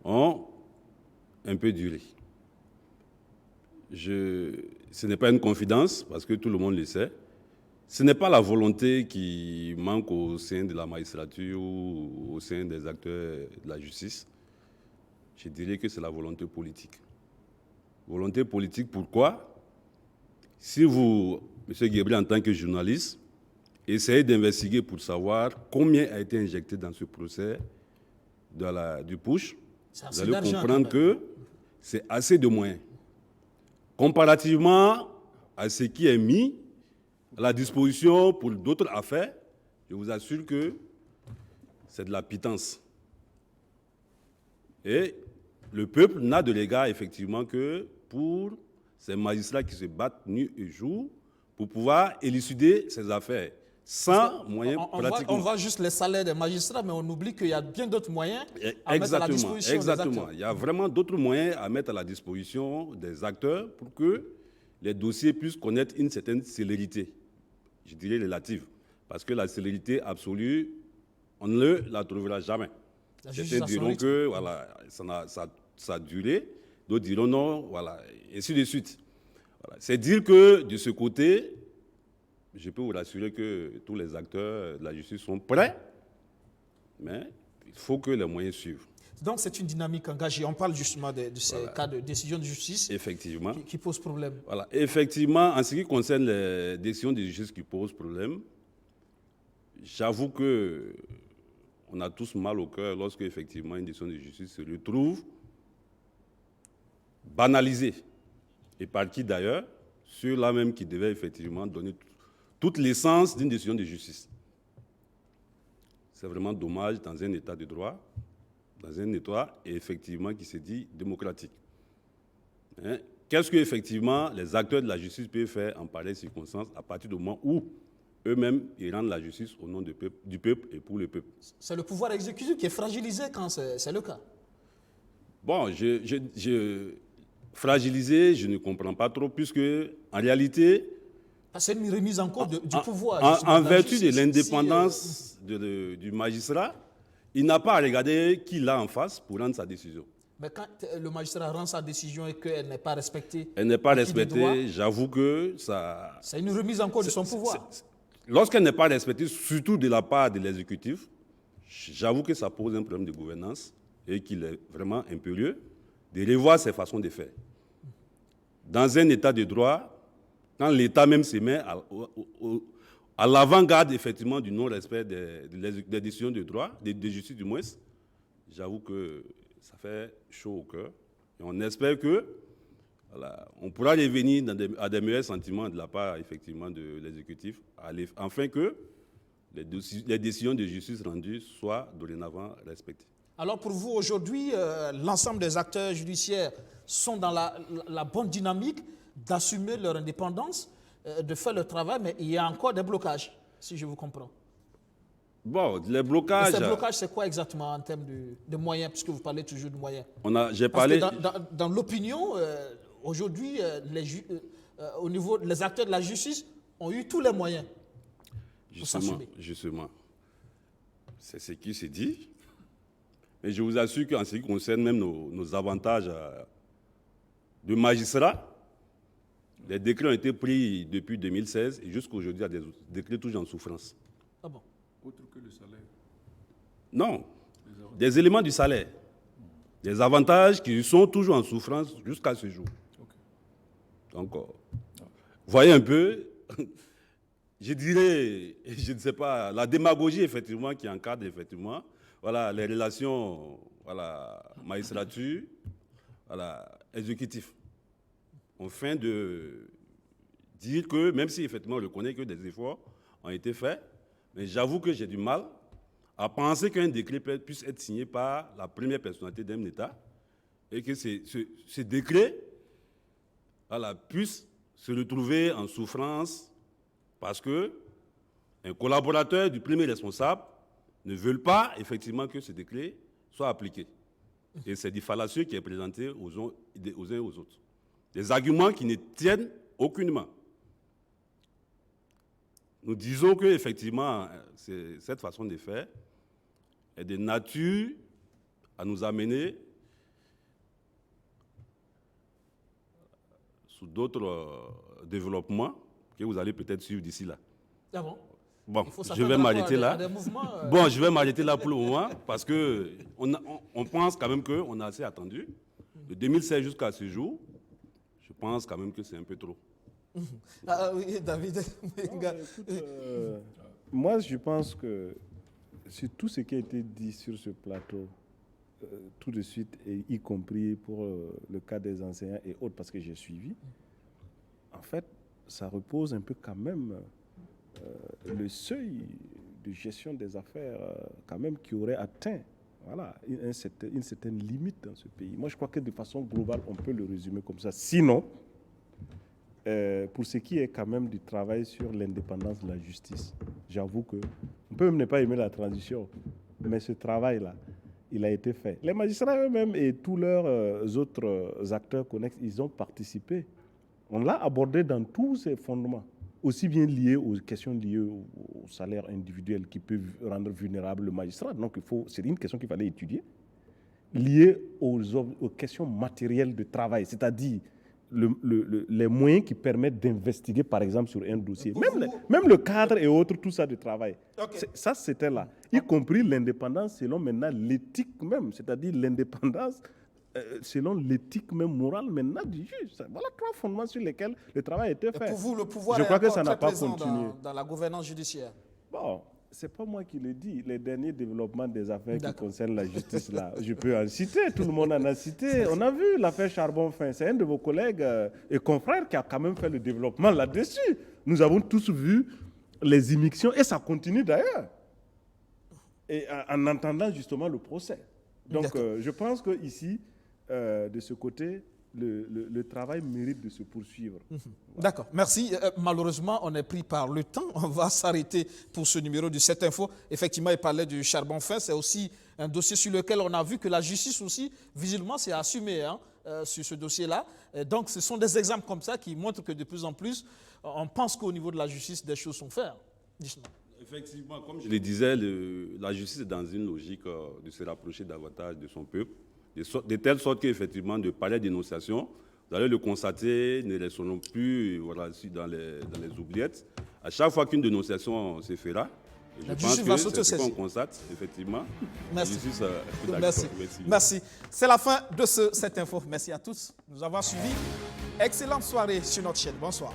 ont un peu duré. Ce n'est pas une confidence, parce que tout le monde le sait. Ce n'est pas la volonté qui manque au sein de la magistrature ou au sein des acteurs de la justice. Je dirais que c'est la volonté politique. Volonté politique, pourquoi? Si vous, M. Guébret, en tant que journaliste, essayez d'investiguer pour savoir combien a été injecté dans ce procès du push, vous allez comprendre que c'est assez de moyens. Comparativement à ce qui est mis à la disposition pour d'autres affaires, je vous assure que c'est de la pitance. Et le peuple n'a de l'égard, effectivement, que pour ces magistrats qui se battent nuit et jour pour pouvoir élucider ces affaires. Sans moyens pratiquement. On voit juste les salaires des magistrats, mais on oublie qu'il y a bien d'autres moyens à mettre à la disposition des acteurs. Il y a vraiment d'autres moyens à mettre à la disposition des acteurs pour que les dossiers puissent connaître une certaine célérité, je dirais relative. Parce que la célérité absolue, on ne la trouvera jamais. Certains diront que voilà, ça a duré, d'autres diront non, voilà, et ainsi de suite. Voilà. C'est dire que de ce côté, je peux vous rassurer que tous les acteurs de la justice sont prêts, mais il faut que les moyens suivent. Donc c'est une dynamique engagée. On parle justement de ces cas de décision de justice qui posent problème. Voilà. Effectivement, en ce qui concerne les décisions de justice qui posent problème, j'avoue qu'on a tous mal au cœur lorsque effectivement une décision de justice se retrouve banalisée. Et par qui d'ailleurs? Ceux-là même qui devaient effectivement donner toute l'essence d'une décision de justice. C'est vraiment dommage dans un état de droit, dans un état effectivement qui se dit démocratique. Qu'est-ce que effectivement les acteurs de la justice peuvent faire en pareille circonstance à partir du moment où eux-mêmes ils rendent la justice au nom du peuple et pour le peuple? C'est le pouvoir exécutif qui est fragilisé quand c'est le cas. Bon, fragilisé, je ne comprends pas trop, puisque en réalité, c'est une remise en cause du pouvoir. En vertu de l'indépendance du magistrat, il n'a pas à regarder qui l'a en face pour rendre sa décision. Mais quand le magistrat rend sa décision et qu'elle n'est pas respectée, j'avoue que ça... C'est une remise en cause de son pouvoir. Lorsqu'elle n'est pas respectée, surtout de la part de l'exécutif, j'avoue que ça pose un problème de gouvernance et qu'il est vraiment impérieux de revoir ses façons de faire. Dans un état de droit, quand l'État même se met à l'avant-garde effectivement du non-respect des décisions de droit, de justice du moins, j'avoue que ça fait chaud au cœur. Et on espère que on pourra revenir à des meilleurs sentiments de la part effectivement de l'exécutif, afin que les décisions de justice rendues soient dorénavant respectées. Alors pour vous, aujourd'hui, l'ensemble des acteurs judiciaires sont dans la bonne dynamique d'assumer leur indépendance, de faire leur travail, mais il y a encore des blocages, si je vous comprends. Bon, les blocages... Et ces blocages, c'est quoi exactement en termes de moyens, puisque vous parlez toujours de moyens? J'ai parlé... Parce que dans l'opinion, aujourd'hui, les acteurs de la justice ont eu tous les moyens pour s'assumer. Justement. C'est ce qui s'est dit. Mais je vous assure qu'en ce qui concerne même nos avantages de magistrats, les décrets ont été pris depuis 2016 et jusqu'à aujourd'hui, il y a des décrets toujours en souffrance. Ah bon? Autre que le salaire? Non, des éléments du salaire. Des avantages qui sont toujours en souffrance jusqu'à ce jour. Okay. Donc, voyez un peu, je dirais, je ne sais pas, la démagogie effectivement qui encadre effectivement voilà, les relations magistrature, exécutif. Afin de dire que, même si effectivement on reconnaît que des efforts ont été faits, mais j'avoue que j'ai du mal à penser qu'un décret puisse être signé par la première personnalité d'un État et que ce décret puisse se retrouver en souffrance parce qu'un collaborateur du premier responsable ne veut pas effectivement que ce décret soit appliqué. Et c'est du fallacieux qui est présenté aux uns et aux autres. Des arguments qui ne tiennent aucunement. Nous disons qu'effectivement, cette façon de faire est de nature à nous amener sous d'autres développements que vous allez peut-être suivre d'ici là. Ah bon? Bon, je vais m'arrêter là. Bon, je vais m'arrêter là pour le moment parce qu'on pense quand même qu'on a assez attendu. De 2016 jusqu'à ce jour, je pense quand même que c'est un peu trop. Ah oui, David. Moi, je pense que sur tout ce qui a été dit sur ce plateau, tout de suite, et y compris pour le cas des enseignants et autres, parce que j'ai suivi, en fait, ça repose un peu quand même le seuil de gestion des affaires quand même qui aurait atteint une certaine limite dans ce pays. Moi, je crois que de façon globale, on peut le résumer comme ça. Sinon, pour ce qui est quand même du travail sur l'indépendance de la justice, j'avoue qu'on peut même ne pas aimer la transition, mais ce travail-là, il a été fait. Les magistrats eux-mêmes et tous leurs autres acteurs connexes, ils ont participé. On l'a abordé dans tous ses fondements, aussi bien liés aux questions liées au salaire individuel qui peut rendre vulnérable le magistrat. Donc, c'est une question qu'il fallait étudier, liée aux questions matérielles de travail, c'est-à-dire les moyens qui permettent d'investiguer, par exemple, sur un dossier. Même le cadre et autres, tout ça de travail. Okay. Ça, c'était là. Y compris l'indépendance selon maintenant l'éthique même, c'est-à-dire l'indépendance selon l'éthique même morale maintenant du juge. Voilà 3 fondements sur lesquels le travail a été fait. Et pour vous, le pouvoir Je crois est que ça très n'a pas présent continué. Dans la gouvernance judiciaire. Bon, c'est pas moi qui le dis. Les derniers développements des affaires qui concernent la justice, là, je peux en citer. Tout le monde en a cité. On a vu l'affaire Charbon-Fin. C'est un de vos collègues et confrères qui a quand même fait le développement là-dessus. Nous avons tous vu les immixtions et ça continue d'ailleurs. Et en entendant justement le procès. Donc, je pense qu'ici, de ce côté, le travail mérite de se poursuivre. D'accord, merci. Malheureusement, on est pris par le temps. On va s'arrêter pour ce numéro du 7 Info. Effectivement, il parlait du charbon fin. C'est aussi un dossier sur lequel on a vu que la justice aussi, visiblement, s'est assumée sur ce dossier-là. Donc, ce sont des exemples comme ça qui montrent que de plus en plus, on pense qu'au niveau de la justice, des choses sont faites. Effectivement, comme je le disais, la justice est dans une logique de se rapprocher davantage de son peuple. De telle sorte qu'effectivement, de parler d'énonciation, vous allez le constater, ne resteront plus dans les oubliettes. À chaque fois qu'une dénonciation se fera, je pense que c'est ce qu'on constate, effectivement. Merci. Merci. C'est la fin de cette info. Merci à tous. Nous avons suivi. Excellente soirée sur notre chaîne. Bonsoir.